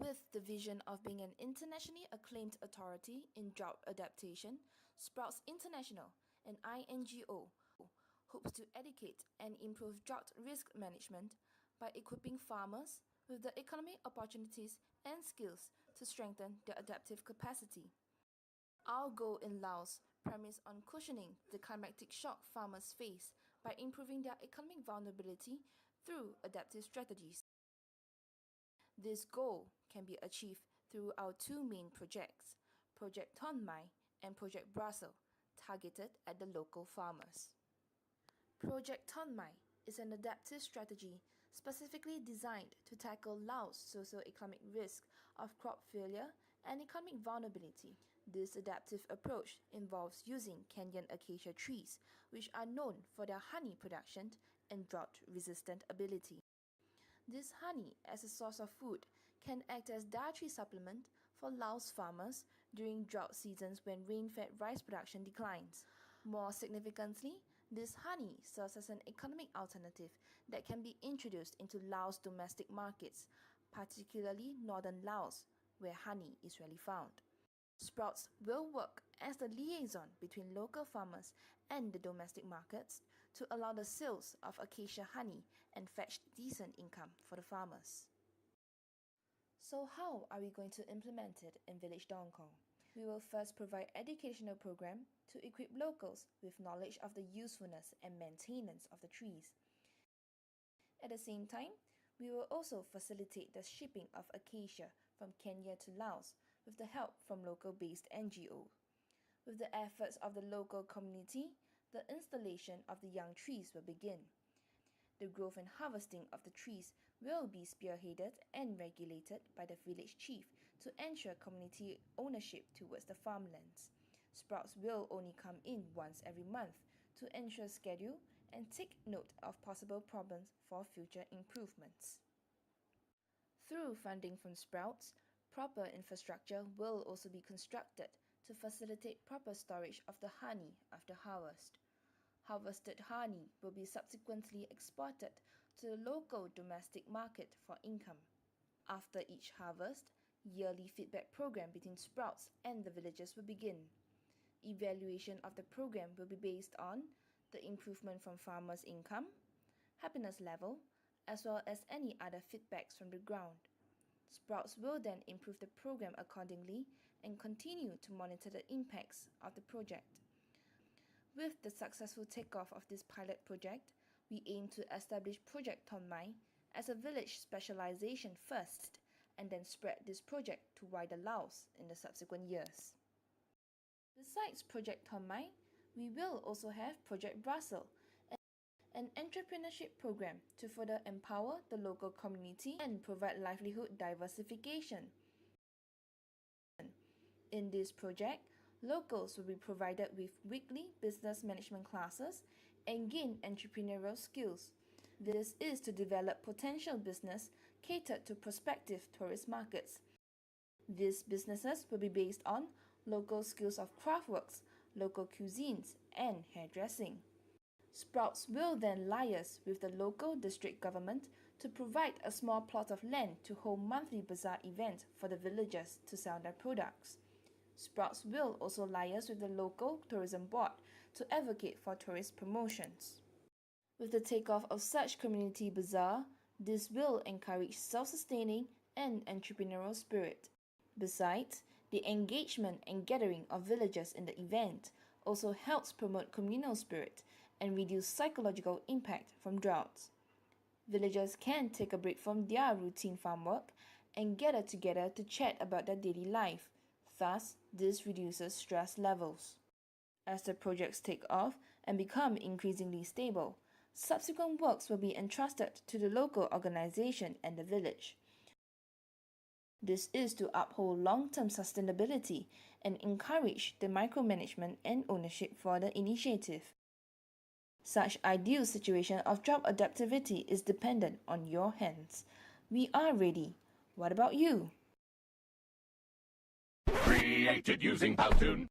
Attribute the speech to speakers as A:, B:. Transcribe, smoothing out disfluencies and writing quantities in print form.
A: With the vision of being an internationally acclaimed authority in drought adaptation, Sprouts International, an INGO, hopes to educate and improve drought risk management by equipping farmers with the economic opportunities and skills to strengthen their adaptive capacity. Our goal in Laos premise on cushioning the climatic shock farmers face by improving their economic vulnerability through adaptive strategies. This goal can be achieved through our two main projects, Project Tonmai and Project Brussels, targeted at the local farmers. Project Tonmai is an adaptive strategy specifically designed to tackle Laos' socio-economic risk of crop failure and economic vulnerability. This adaptive approach involves using Kenyan acacia trees, which are known for their honey production and drought-resistant ability. This honey, as a source of food, can act as dietary supplement for Laos farmers during drought seasons when rain-fed rice production declines. More significantly, this honey serves as an economic alternative that can be introduced into Laos' domestic markets, particularly northern Laos, where honey is rarely found. Sprouts will work as the liaison between local farmers and the domestic markets to allow the sales of acacia honey and fetch decent income for the farmers. So how are we going to implement it in Village Dongkong? We will first provide educational program to equip locals with knowledge of the usefulness and maintenance of the trees. At the same time, we will also facilitate the shipping of acacia from Kenya to Laos with the help from local-based NGO. With the efforts of the local community, the installation of the young trees will begin. The growth and harvesting of the trees will be spearheaded and regulated by the village chief to ensure community ownership towards the farmlands. Sprouts will only come in once every month to ensure schedule and take note of possible problems for future improvements. Through funding from Sprouts, proper infrastructure will also be constructed to facilitate proper storage of the honey after harvest. Harvested honey will be subsequently exported to the local domestic market for income. After each harvest, yearly feedback program between Sprouts and the villagers will begin. Evaluation of the program will be based on the improvement from farmers' income, happiness level, as well as any other feedbacks from the ground. Sprouts will then improve the program accordingly and continue to monitor the impacts of the project. With the successful takeoff of this pilot project, we aim to establish Project Tonmai as a village specialization first and then spread this project to wider Laos in the subsequent years. Besides Project Tonmai, we will also have Project Brussels, an entrepreneurship program to further empower the local community and provide livelihood diversification. In this project, locals will be provided with weekly business management classes and gain entrepreneurial skills. This is to develop potential business catered to prospective tourist markets. These businesses will be based on local skills of craftworks, local cuisines, and hairdressing. Sprouts will then liaise with the local district government to provide a small plot of land to hold monthly bazaar events for the villagers to sell their products. Sprouts will also liaise with the local tourism board to advocate for tourist promotions. With the takeoff of such community bazaar, this will encourage self-sustaining and entrepreneurial spirit. Besides, the engagement and gathering of villagers in the event also helps promote communal spirit and reduce psychological impact from droughts. Villagers can take a break from their routine farm work and gather together to chat about their daily life. Thus, this reduces stress levels. As the projects take off and become increasingly stable, subsequent works will be entrusted to the local organization and the village. This is to uphold long-term sustainability and encourage the micromanagement and ownership for the initiative. Such ideal situation of job adaptivity is dependent on your hands. We are ready. What about you?
B: Created using Powtoon.